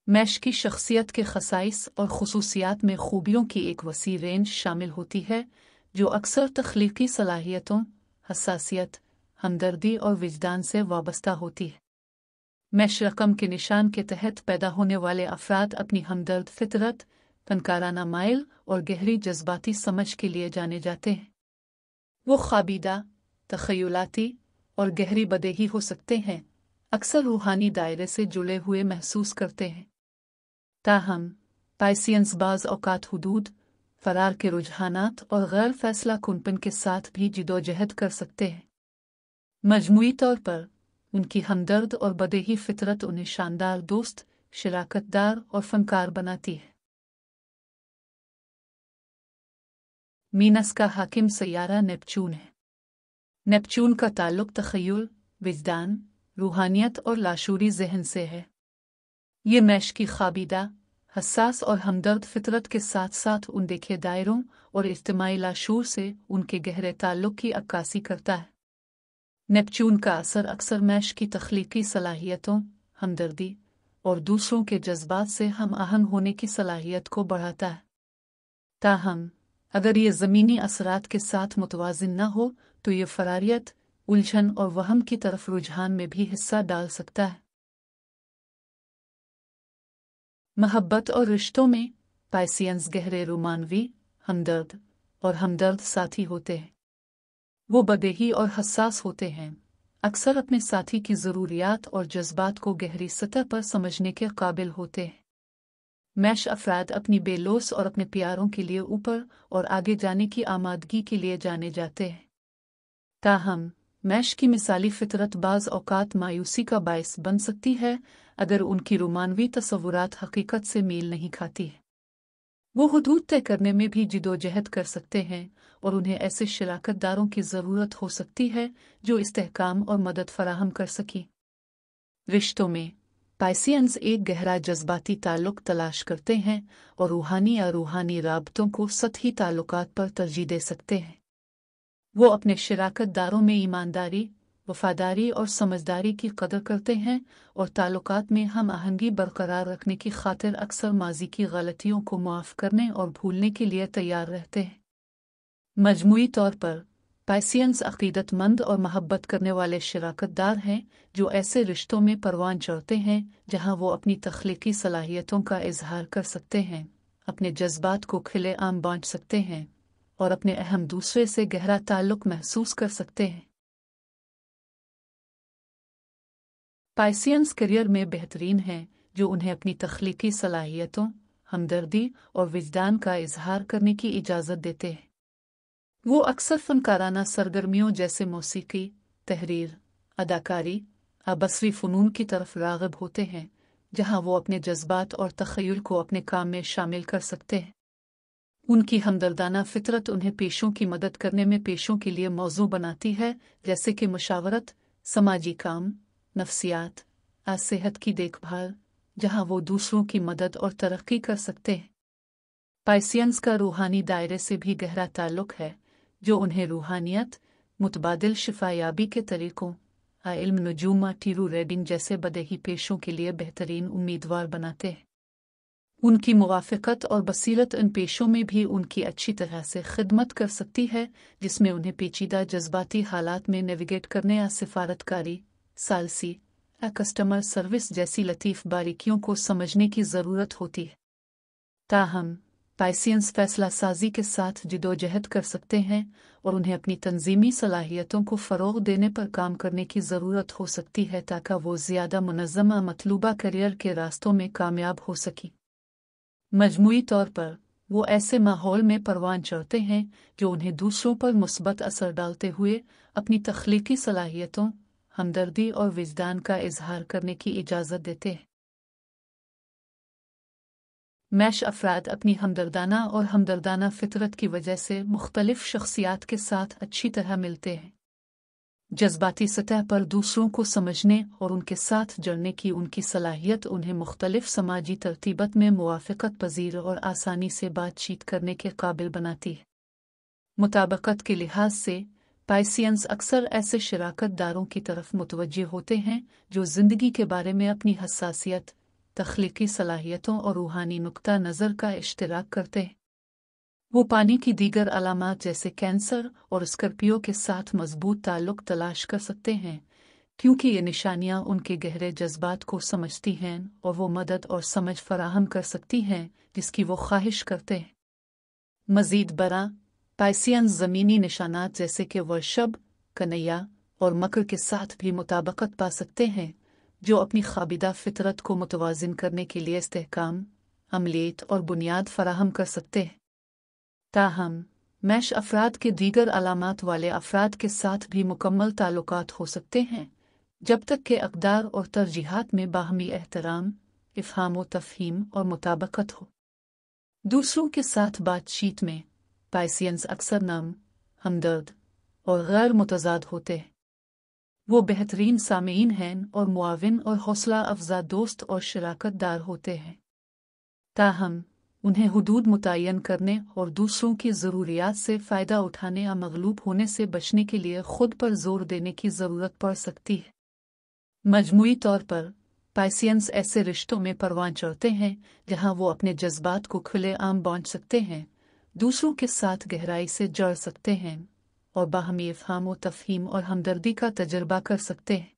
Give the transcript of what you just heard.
Mash की शख्सियत के खसाइस और खसूसियात में खूबियों की एक वसी रेंज शामिल होती है जो अक्सर तख्लीकी सलाहियतों, हसासियत, हमदर्दी और विजदान से वाबस्ता होती है। मैश रकम के निशान के तहत पैदा होने वाले अफराद अपनी हमदर्द फितरत, फनकाराना माइल और गहरी जज्बाती समझ के लिए जाने जाते हैं। वो ख्वाबीदा, तखयलाती और गहरी बदेही हो सकते हैं, अक्सर रूहानी दायरे से जुड़े हुए महसूस करते हैं। ताहम पाइसियंस बाज़ औकात हुदूद, फरार के रुझानात और गैर फैसला कुनपन के साथ भी जिदोजहद कर सकते हैं। मजमूई तौर पर उनकी हमदर्द और बदेही फितरत उन्हें शानदार दोस्त, शराकतदार और फनकार बनाती है। मीनस का हाकिम सैयारा नेपच्यून है। नेपच्यून का ताल्लुक तखय्युल, विजदान, रूहानियत और लाशूरी जहन से है। ये मैश की ख्वाबीदा, हसास और हमदर्द फितरत के साथ साथ उनदेखे दायरों और इज्तिमाई लाशूर से उनके गहरे ताल्लुक की अक्कासी करता है। नेपच्यून का असर अक्सर मैश की तख्लीकी सलाहियतों, हमदर्दी और दूसरों के जज्बात से हम आहंग होने की सलाहियत को बढ़ाता है। ताहम अगर ये ज़मीनी असरात के साथ मुतवाज़िन न हो तो ये फरारियत, उलझन और वहम की तरफ रुझान में भी हिस्सा डाल सकता है। महब्बत और रिश्तों में पाइसियंस गहरे रोमानवी, हमदर्द और हमदर्द साथी होते हैं। वो बदेही और हसास होते हैं, अक्सर अपने साथी की ज़रूरियात और जज्बात को गहरी सतह पर समझने के काबिल होते हैं। मैश अफराद अपनी बेलोस और अपने प्यारों के लिए ऊपर और आगे जाने की आमादगी के लिए जाने जाते हैं। ताहम मैश की मिसाली फितरत बाज़ औकात मायूसी का बायस बन सकती है अगर उनकी रोमानवी तसव्वुरात हकीकत से मेल नहीं खाती है। वो हुदूद तय करने में भी जिदोजहद कर सकते हैं और उन्हें ऐसे शराकतदारों की ज़रूरत हो सकती है जो इस्तेहकाम और मदद फराहम कर सकें। रिश्तों में पाइसियंस एक गहरा जज्बाती ताल्लुक तलाश करते हैं और रूहानी या रूहानी राबतों को सतही ताल्लुकात पर तरजीह दे सकते हैं। वो अपने शराकतदारों में ईमानदारी, वफादारी और समझदारी की कदर करते हैं और ताल्लुकात में हम आहंगी बरकरार रखने की खातिर अक्सर माजी की गलतियों को माफ़ करने और भूलने के लिए तैयार रहते हैं। मजमूई तौर पर पाइसियंस अक़ीदतमंद और महब्बत करने वाले शराकतदार हैं जो ऐसे रिश्तों में परवान चढ़ते हैं जहां वो अपनी तख्लीकी सलाहियतों का इजहार कर सकते हैं, अपने जज्बात को खुले आम बांट सकते हैं और अपने अहम दूसरे से गहरा ताल्लुक महसूस कर सकते हैं। पाइसियंस करियर में बेहतरीन हैं जो उन्हें अपनी तख्लीकी सलाहियतों, हमदर्दी और विजदान का इजहार करने की इजाज़त देते हैं। वो अक्सर फनकाराना सरगर्मियों जैसे मौसीकी, तहरीर, अदाकारी, बसरी फ़नून की तरफ राग़िब होते हैं जहां वो अपने जज्बात और तख़य्युल को अपने काम में शामिल कर सकते हैं। उनकी हमदर्दाना फितरत उन्हें पेशों की मदद करने में पेशों के लिए मौजू बनाती है, जैसे कि मुशावरत, समाजी काम, नफ्सियात, सेहत की देखभाल, जहां वो दूसरों की मदद और तरक्की कर सकते हैं। पाइसियंस का रूहानी दायरे से भी गहरा ताल्लुक है जो उन्हें रूहानियत, मुतबादिल शिफायाबी के तरीकों, इल्म नजूमा टीरू रेडिंग जैसे बदेही पेशों के लिए बेहतरीन उम्मीदवार बनाते हैं। उनकी मुवाफ़क़त और बसीरत इन पेशों में भी उनकी अच्छी तरह से खिदमत कर सकती है, जिसमें उन्हें पेचीदा जज्बाती हालात में नेविगेट करने या सिफारतकारी, सालसी, कस्टमर सर्विस जैसी लतीफ़ बारीकियों को समझने की ज़रूरत होती है। ताहम पाइसियंस फैसला साजी के साथ जिदोजहद कर सकते हैं और उन्हें अपनी तंजीमी सलाहियतों को फ़रोग़ देने पर काम करने की ज़रूरत हो सकती है ताकि वो ज़्यादा मुनज़्ज़म मतलूबा करियर के रास्तों में कामयाब हो सकें। मजमूई तौर पर वो ऐसे माहौल में परवान चढ़ते हैं जो उन्हें दूसरों पर मुस्बत असर डालते हुए अपनी तख्लीकी सलाहियतों, हमदर्दी और विजदान का इजहार करने की इजाज़त देते हैं। मैश अफराद अपनी हमदर्दाना और हमदर्दाना फितरत की वजह से मुख्तलिफ शख्सियात के साथ अच्छी तरह मिलते हैं। जज्बाती सतह पर दूसरों को समझने और उनके साथ जुड़ने की उनकी सलाहियत उन्हें मुख्तलिफ समाजी तरतीबत में मुवाफ़क़त पज़ीर और आसानी से बातचीत करने के काबिल बनाती है। मुताबकत के लिहाज से पाइसियंस अक्सर ऐसे शराकतदारों की तरफ मुतवज्जे होते हैं जो ज़िंदगी के बारे में अपनी हसासियत, तख्लीकी सलाहियतों और रूहानी नुक्ता नज़र का इश्तिराक करते हैं। वो पानी की दीगर अलामात जैसे कैंसर और स्कॉर्पियो के साथ मजबूत ताल्लुक तलाश कर सकते हैं, क्योंकि ये निशानियां उनके गहरे जज्बात को समझती हैं और वो मदद और समझ फराहम कर सकती हैं जिसकी वो ख्वाहिश करते हैं। मज़ीद बरा पाइसियंस ज़मीनी निशानात जैसे कि वर्षभ, कन्हैया और मकर के साथ भी मुताबकत पा सकते हैं, जो अपनी ख़ाबिदा फितरत को मुतवाज़िन करने के लिए इस्तेहकाम, अमलियत और बुनियाद फराहम कर सकते हैं। ताहम मैश अफराद के दीगर अलामात वाले अफराद के साथ भी मुकम्मल ताल्लुकात हो सकते हैं, जब तक कि अक़दार और तरजीहात में बाहमी एहतराम, इफ़हाम व तफ़हीम और मुताबकत हो। दूसरों के साथ बातचीत में पाइसियंस अक्सर नम, हमदर्द और गैर मुतज़ाद होते हैं। वो बेहतरीन सामीन हैं और मुआविन और हौसला अफजा दोस्त और शराकतदार होते हैं। ताहम उन्हें हुदूद मुतय्यन करने और दूसरों की ज़रूरियात से फ़ायदा उठाने या मगलूब होने से बचने के लिए खुद पर जोर देने की ज़रूरत पड़ सकती है। मजमूई तौर पर पाइसियंस ऐसे रिश्तों में परवान चढ़ते हैं जहां वो अपने जज्बात को खुलेआम बांट सकते हैं, दूसरों के साथ गहराई से जुड़ सकते हैं और बाहमी इफ़हाम व तफ़हीम और हमदर्दी का तजर्बा कर सकते हैं।